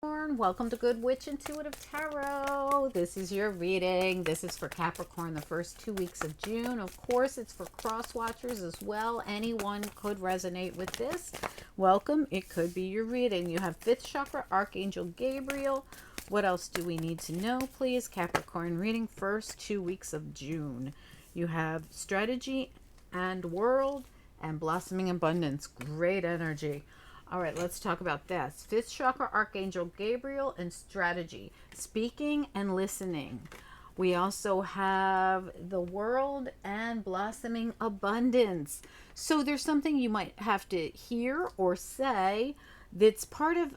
Welcome to Good Witch Intuitive Tarot. This is your reading. This is for Capricorn the first 2 weeks of June. Of course, it's for cross watchers as well. Anyone could resonate with this. Welcome. It could be your reading. You have 5th chakra, Archangel Gabriel. What else do we need to know, please? Capricorn reading, first 2 weeks of June. You have strategy and world and blossoming abundance. Great energy. All right, let's talk about this. 5th chakra, Archangel Gabriel, and strategy, speaking and listening. We also have the world and blossoming abundance. So there's something you might have to hear or say that's part of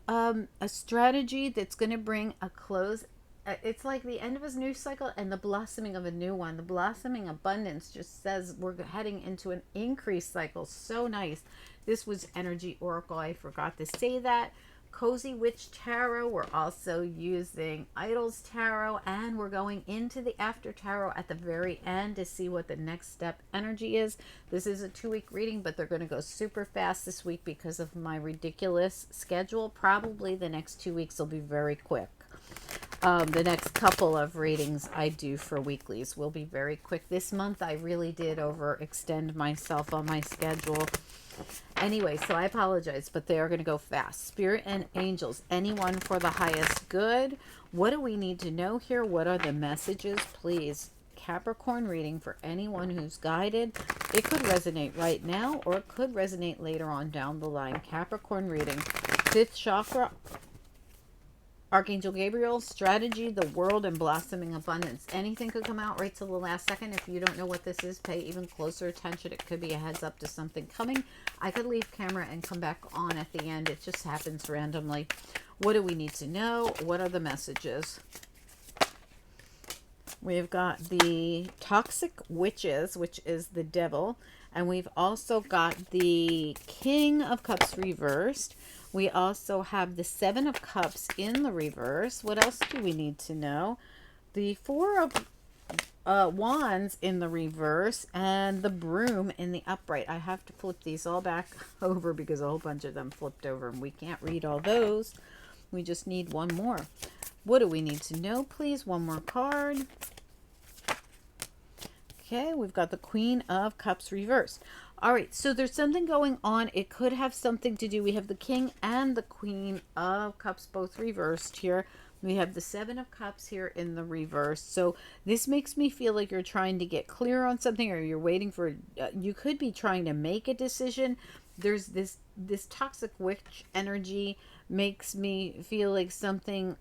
a strategy that's going to bring a close. It's like the end of a new cycle and the blossoming of a new one. The blossoming abundance just says we're heading into an increased cycle. So nice. This was Energy Oracle. I forgot to say that. Cozy Witch Tarot. We're also using Idols Tarot, and we're going into the After Tarot at the very end to see what the next step energy is. This is a 2-week reading, but they're going to go super fast this week because of my ridiculous schedule. Probably the next 2 weeks will be very quick. The next couple of readings I do for weeklies will be very quick. This month I really did overextend myself on my schedule. Anyway, so I apologize, but they are going to go fast. Spirit and angels, anyone for the highest good. What do we need to know here? What are the messages? Please, Capricorn reading for anyone who's guided. It could resonate right now, or it could resonate later on down the line. Capricorn reading, 5th chakra, Archangel Gabriel, strategy, the world, and blossoming abundance. Anything could come out right till the last second. If you don't know what this is, pay even closer attention. It could be a heads up to something coming. I could leave camera and come back on at the end. It just happens randomly. What do we need to know? What are the messages? We've got the toxic witches, which is the devil. And we've also got the King of Cups reversed. We also have the 7 of Cups in the reverse. What else do we need to know? The 4 of Wands in the reverse and the Broom in the upright. I have to flip these all back over because a whole bunch of them flipped over and we can't read all those. We just need one more. What do we need to know, please? One more card. Okay, we've got the Queen of Cups reversed. All right, so there's something going on. It could have something to do. We have the King and the Queen of Cups both reversed here. We have the 7 of Cups here in the reverse. So this makes me feel like you're trying to get clear on something, or you're waiting for, you could be trying to make a decision. There's this toxic witch energy makes me feel like something,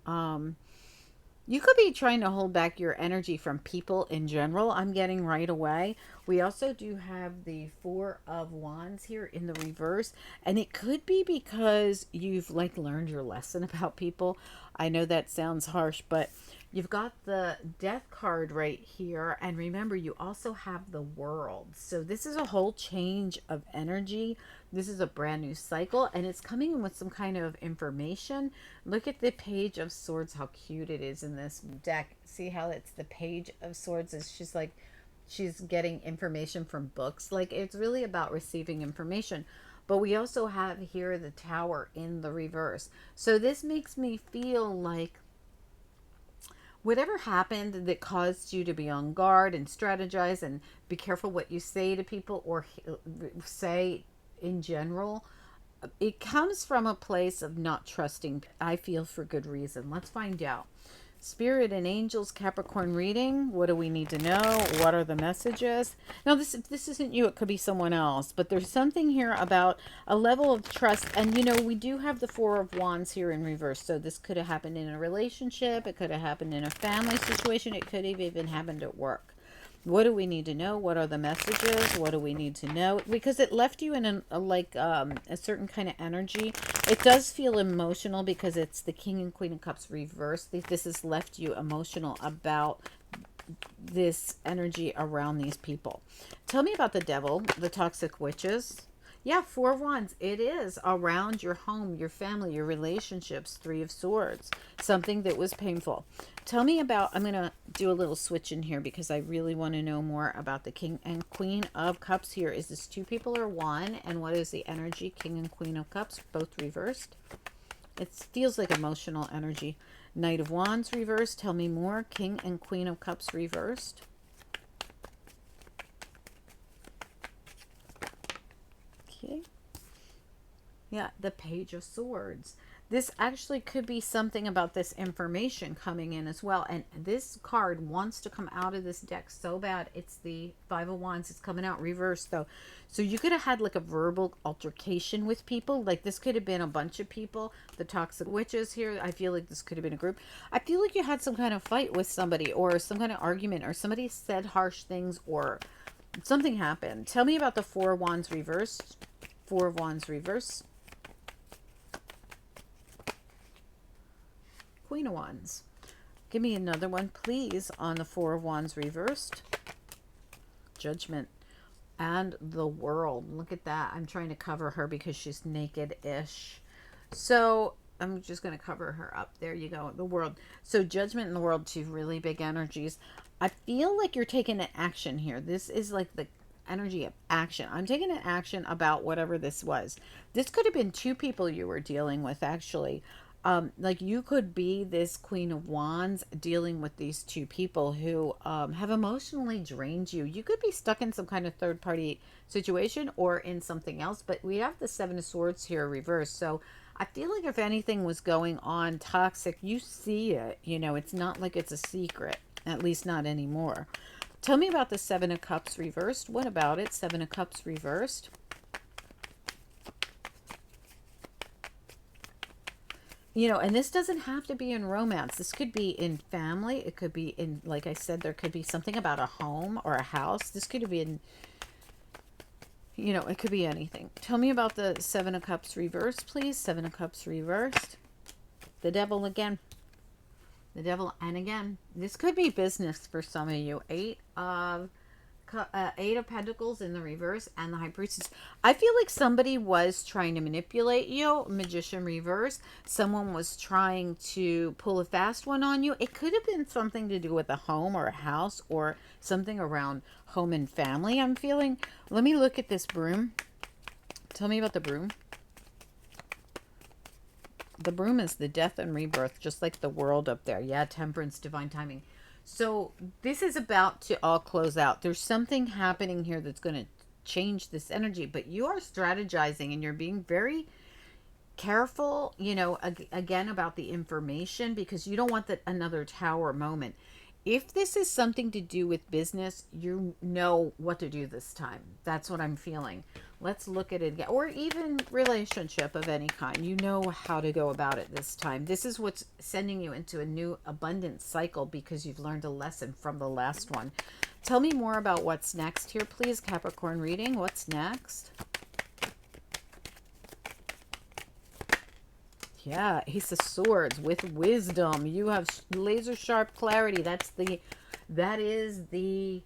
you could be trying to hold back your energy from people in general. I'm getting right away. We also do have the 4 of Wands here in the reverse. And it could be because you've learned your lesson about people. I know that sounds harsh, but you've got the Death card right here. And remember, you also have the World. So this is a whole change of energy. This is a brand new cycle, and it's coming in with some kind of information. Look at the Page of Swords, how cute it is in this deck. See how it's the Page of Swords? It's just like she's getting information from books. It's really about receiving information. But we also have here the Tower in the reverse. So this makes me feel like whatever happened that caused you to be on guard and strategize and be careful what you say to people or say in general, it comes from a place of not trusting, I feel, for good reason. Let's find out. Spirit and angels, Capricorn reading. What do we need to know? What are the messages? Now, this isn't you. It could be someone else. But there's something here about a level of trust. And, we do have the 4 of Wands here in reverse. So this could have happened in a relationship. It could have happened in a family situation. It could have even happened at work. What do we need to know? What are the messages? What do we need to know? Because it left you in a certain kind of energy. It does feel emotional because it's the King and Queen of Cups reversed. This has left you emotional about this energy around these people. Tell me about the devil, the toxic witches. Yeah, 4 of Wands. It is around your home, your family, your relationships. 3 of Swords. Something that was painful. Tell me about, I'm going to do a little switch in here because I really want to know more about the King and Queen of Cups here. Is this 2 people or 1? And what is the energy? King and Queen of Cups, both reversed. It feels like emotional energy. Knight of Wands reversed. Tell me more. King and Queen of Cups reversed. Okay. Yeah, the Page of Swords. This actually could be something about this information coming in as well. And this card wants to come out of this deck so bad. It's the Five of Wands. It's coming out reversed, though. So you could have had like a verbal altercation with people. Like this could have been a bunch of people. The Toxic Witches here. I feel like this could have been a group. I feel like you had some kind of fight with somebody or some kind of argument or somebody said harsh things or something happened. Tell me about the Four of Wands reversed. Four of Wands reversed. Queen of Wands. Give me another one, please, on the Four of Wands reversed. Judgment and the World. Look at that. I'm trying to cover her because she's naked-ish. So I'm just going to cover her up. There you go. The World. So Judgment and the World, two really big energies. I feel like you're taking an action here. This is like the energy of action. I'm taking an action about whatever this was. This could have been two people you were dealing with, actually. Like you could be this Queen of Wands dealing with these two people who have emotionally drained you. You could be stuck in some kind of third party situation or in something else, but we have the Seven of Swords here reversed. So I feel like if anything was going on toxic, you see it. You know, it's not like it's a secret, at least not anymore. Tell me about the Seven of Cups reversed. What about it? Seven of Cups reversed. You know, and this doesn't have to be in romance. This could be in family. It could be in, like I said, there could be something about a home or a house. This could be in, you know, it could be anything. Tell me about the Seven of Cups reversed, please. Seven of Cups reversed. The Devil again. The Devil and again. This could be business for some of you. Eight of Pentacles in the reverse and the High Priestess. I feel like somebody was trying to manipulate you. Magician reverse. Someone was trying to pull a fast one on you. It could have been something to do with a home or a house or something around home and family, I'm feeling. Let me look at this Broom. Tell me about the Broom. The Broom is the death and rebirth, just like the World up there. Yeah, temperance, divine timing. So this is about to all close out. There's something happening here that's going to change this energy, but you are strategizing and you're being very careful, you know, again about the information because you don't want another tower moment. If this is something to do with business, you know what to do this time. That's what I'm feeling. Let's look at it again. Or even relationship of any kind. You know how to go about it this time. This is what's sending you into a new abundance cycle because you've learned a lesson from the last one. Tell me more about what's next here, please. Capricorn reading. What's next? Yeah, Ace of Swords with wisdom. You have laser sharp clarity. That is the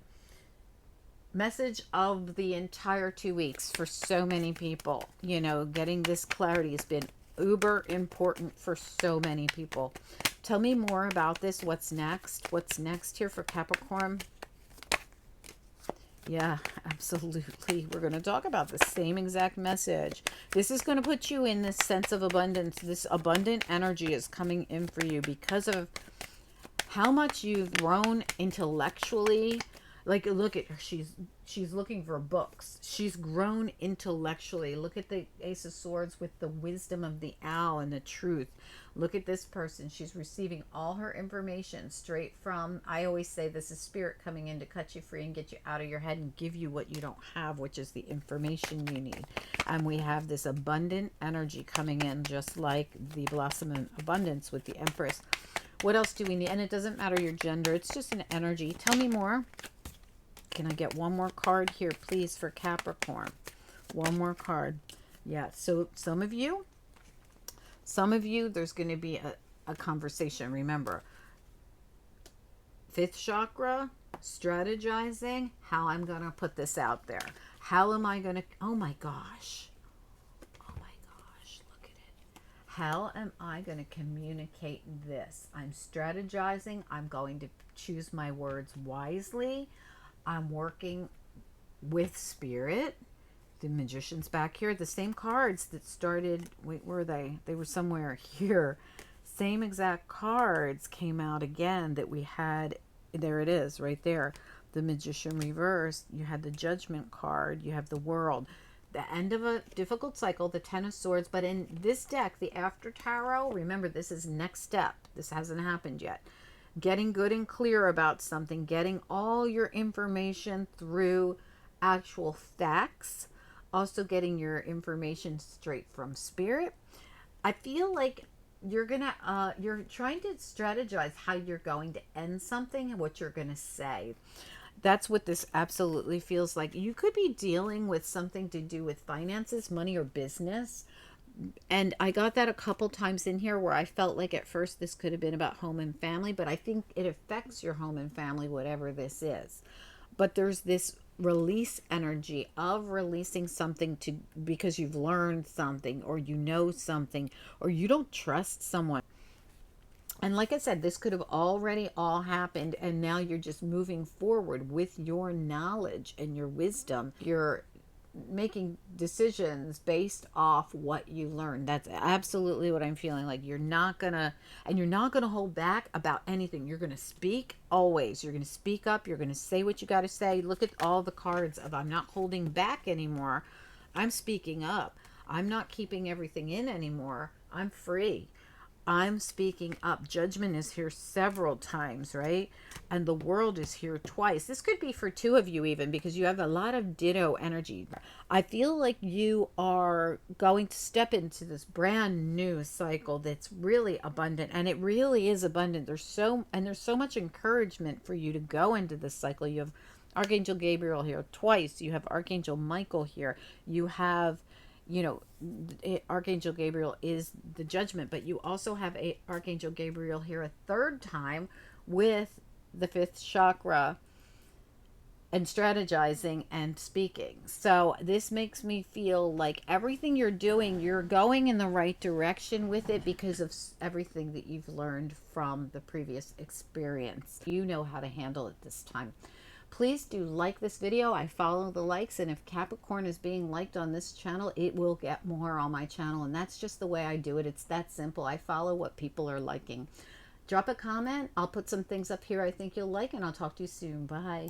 message of the entire 2 weeks for so many people. You know, getting this clarity has been uber important for so many people. Tell me more about this. What's next? What's next here for Capricorn? Yeah, absolutely. We're going to talk about the same exact message. This is going to put you in this sense of abundance. This abundant energy is coming in for you because of how much you've grown intellectually. Like, look at her. She's looking for books. She's grown intellectually. Look at the Ace of Swords with the wisdom of the owl and the truth. Look at this person. She's receiving all her information straight from, I always say this is spirit coming in to cut you free and get you out of your head and give you what you don't have, which is the information you need. And we have this abundant energy coming in just like the Blossom of Abundance with the Empress. What else do we need? And it doesn't matter your gender. It's just an energy. Tell me more. Can I get one more card here, please, for Capricorn? One more card. Yeah, so some of you, there's going to be a conversation. Remember, fifth chakra, strategizing, how I'm going to put this out there. How am I going to, oh my gosh, look at it. How am I going to communicate this? I'm strategizing. I'm going to choose my words wisely. I'm working with spirit The Magician's back here. The same cards that started, wait, were they? They were somewhere here. Same exact cards came out again that we had. There it is, right there. The Magician reversed. You had the Judgment card. You have the World. The end of a difficult cycle, the Ten of Swords. But in this deck, the After Tarot, remember, this is next step. This hasn't happened yet. Getting good and clear about something. Getting all your information through actual facts. Also getting your information straight from Spirit. I feel like you're trying to strategize how you're going to end something and what you're going to say. That's what this absolutely feels like. You could be dealing with something to do with finances, money, or business. And I got that a couple times in here where I felt like at first this could have been about home and family, but I think it affects your home and family, whatever this is. But there's this release energy of releasing something to because you've learned something, or you know something, or you don't trust someone. And like I said, this could have already all happened, and now you're just moving forward with your knowledge and your wisdom. You're making decisions based off what you learned. That's absolutely what I'm feeling like. You're not gonna hold back about anything. You're gonna speak always. You're gonna speak up. You're gonna say what you got to say. Look at all the cards of I'm not holding back anymore. I'm speaking up. I'm not keeping everything in anymore. I'm free. I'm speaking up. Judgment is here several times, right? And the World is here twice. This could be for two of you even, because you have a lot of ditto energy. I feel like you are going to step into this brand new cycle that's really abundant, and it really is abundant. There's so much encouragement for you to go into this cycle. You have Archangel Gabriel here twice. You have Archangel Michael here. You have, you know, Archangel Gabriel is the Judgment, but you also have Archangel Gabriel here a third time with the fifth chakra and strategizing and speaking. So this makes me feel like everything you're doing, you're going in the right direction with it because of everything that you've learned from the previous experience. You know how to handle it this time. Please do like this video. I follow the likes, and if Capricorn is being liked on this channel, it will get more on my channel, and that's just the way I do it. It's that simple. I follow what people are liking. Drop a comment. I'll put some things up here I think you'll like, and I'll talk to you soon. Bye.